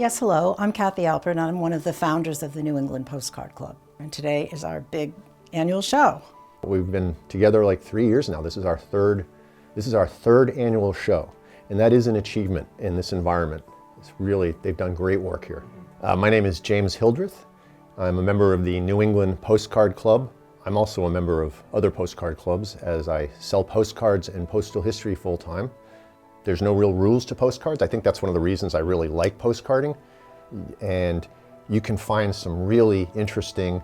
Yes, hello. I'm Kathy Alpert, and I'm one of the founders of the New England Postcard Club. And today is our big annual show. We've been together like 3 years now. This is our third annual show, and that is an achievement in this environment. They've done great work here. My name is James Hildreth. I'm a member of the New England Postcard Club. I'm also a member of other postcard clubs as I sell postcards and postal history full-time. There's no real rules to postcards. I think that's one of the reasons I really like postcarding. And you can find some really interesting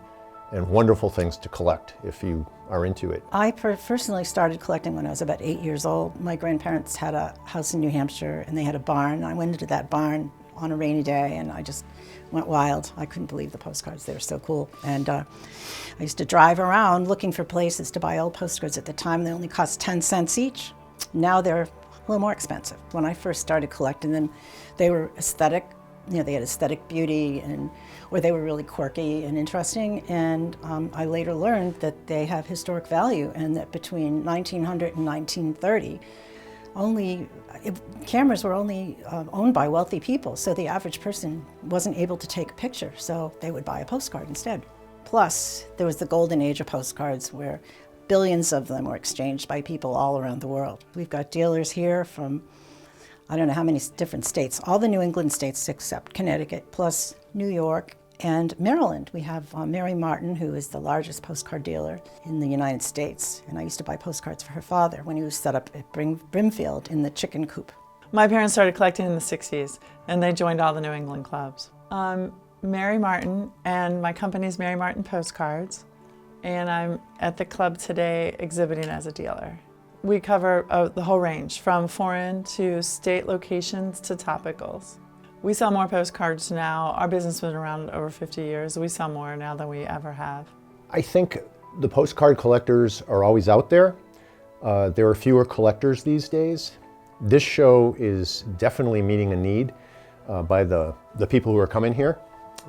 and wonderful things to collect if you are into it. I personally started collecting when I was about 8 years old. My grandparents had a house in New Hampshire and they had a barn. I went into that barn on a rainy day and I just went wild. I couldn't believe the postcards. They were so cool. And I used to drive around looking for places to buy old postcards. At the time, they only cost 10 cents each. Now they're a little more expensive. When I first started collecting them, they were aesthetic. They had aesthetic beauty, or they were really quirky and interesting. And I later learned that they have historic value, and that between 1900 and 1930, cameras were only owned by wealthy people, so the average person wasn't able to take a picture, so they would buy a postcard instead. Plus, there was the golden age of postcards where billions of them were exchanged by people all around the world. We've got dealers here from, I don't know how many different states, all the New England states except Connecticut, plus New York and Maryland. We have Mary Martin, who is the largest postcard dealer in the United States. And I used to buy postcards for her father when he was set up at Brimfield in the chicken coop. My parents started collecting in the 60s, and they joined all the New England clubs. Mary Martin, and my company's Mary Martin Postcards. And I'm at the club today exhibiting as a dealer. We cover the whole range, from foreign to state locations to topicals. We sell more postcards now. Our business has been around over 50 years. We sell more now than we ever have. I think the postcard collectors are always out there. There are fewer collectors these days. This show is definitely meeting a need by the people who are coming here.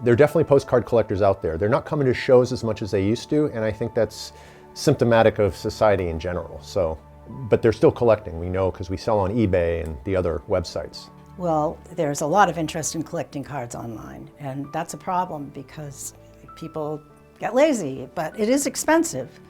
There are definitely postcard collectors out there. They're not coming to shows as much as they used to, and I think that's symptomatic of society in general. But they're still collecting, we know, because we sell on eBay and the other websites. Well, there's a lot of interest in collecting cards online, and that's a problem because people get lazy, but it is expensive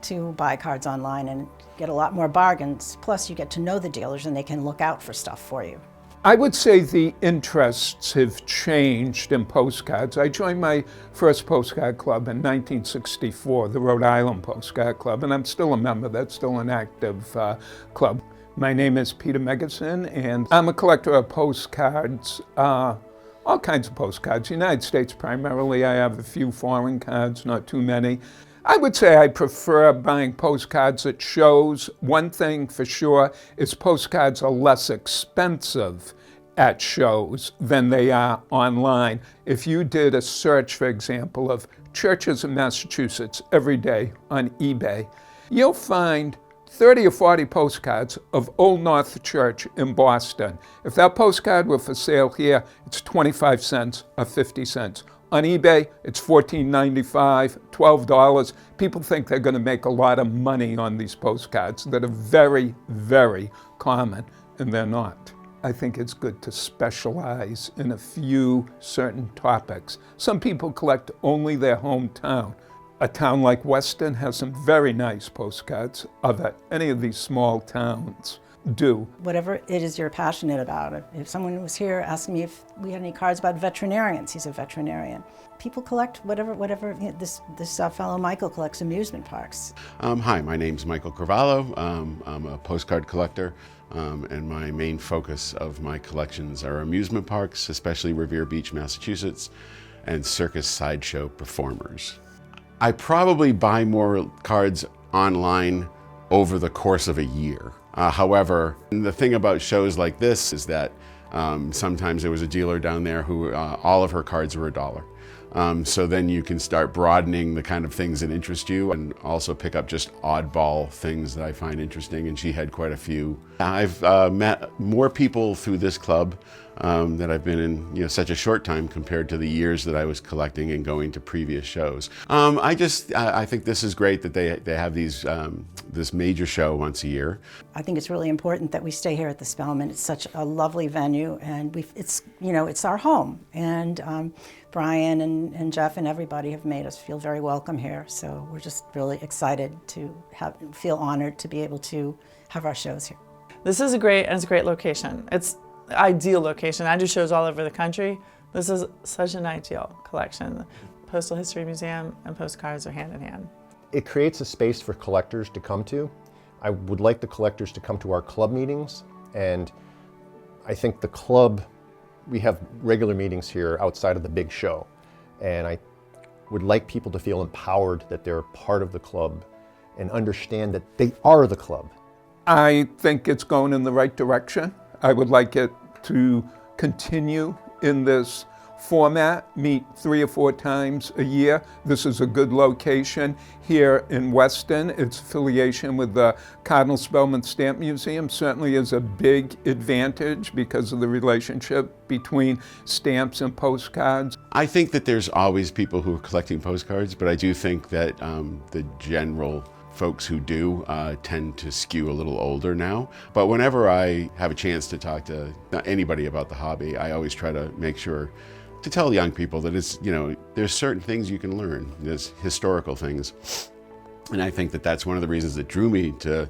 to buy cards online and get a lot more bargains. Plus, you get to know the dealers and they can look out for stuff for you. I would say the interests have changed in postcards. I joined my first postcard club in 1964, the Rhode Island Postcard Club, and I'm still a member. That's still an active club. My name is Peter Megason, and I'm a collector of postcards, all kinds of postcards. United States primarily. I have a few foreign cards, not too many. I would say I prefer buying postcards at shows. One thing for sure is postcards are less expensive at shows than they are online. If you did a search, for example, of churches in Massachusetts every day on eBay, you'll find 30 or 40 postcards of Old North Church in Boston. If that postcard were for sale here, it's 25 cents or 50 cents. On eBay, it's $14.95, $12. People think they're going to make a lot of money on these postcards that are very, very common, and they're not. I think it's good to specialize in a few certain topics. Some people collect only their hometown. A town like Weston has some very nice postcards. Any of these small towns do. Whatever it is you're passionate about. If someone was here asking me if we had any cards about veterinarians, he's a veterinarian. People collect whatever. This fellow Michael collects amusement parks. Hi, my name's Michael Carvalho. I'm a postcard collector, and my main focus of my collections are amusement parks, especially Revere Beach, Massachusetts, and circus sideshow performers. I probably buy more cards online over the course of a year. However, the thing about shows like this is that sometimes there was a dealer down there who all of her cards were $1. So then you can start broadening the kind of things that interest you and also pick up just oddball things that I find interesting, and she had quite a few. I've met more people through this club that I've been in such a short time compared to the years that I was collecting and going to previous shows. I think this is great that they have these this major show once a year. I think it's really important that we stay here at the Spelman. It's such a lovely venue, and it's our home. And Brian and Jeff and everybody have made us feel very welcome here. So we're just really excited to feel honored to be able to have our shows here. This is a great location. It's an ideal location. I do shows all over the country. This is such an ideal collection. The Postal History Museum and Postcards are hand in hand. It creates a space for collectors to come to. I would like the collectors to come to our club meetings, and I think the club, we have regular meetings here outside of the big show, and I would like people to feel empowered that they're part of the club and understand that they are the club. I think it's going in the right direction. I would like it to continue in this format, meet 3 or 4 times a year. This is a good location here in Weston. Its affiliation with the Cardinal Spellman Stamp Museum certainly is a big advantage because of the relationship between stamps and postcards. I think that there's always people who are collecting postcards, but I do think that the general folks who do tend to skew a little older now. But whenever I have a chance to talk to anybody about the hobby, I always try to make sure to tell young people that there's certain things you can learn. There's historical things. And I think that that's one of the reasons that drew me to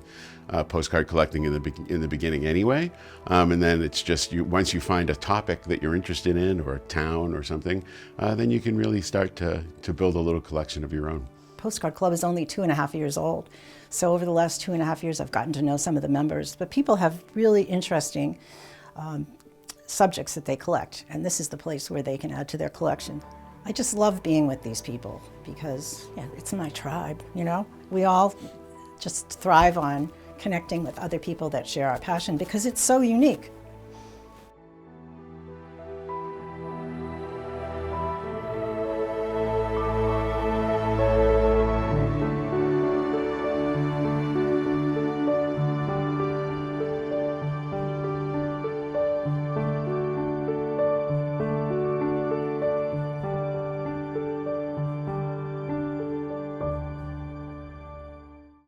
postcard collecting in the beginning anyway. And then it's just once you find a topic that you're interested in, or a town or something, then you can really start to build a little collection of your own. Postcard Club is only 2.5 years old. So over the last 2.5 years, I've gotten to know some of the members, but people have really interesting subjects that they collect, and this is the place where they can add to their collection. I just love being with these people because it's my tribe, We all just thrive on connecting with other people that share our passion because it's so unique.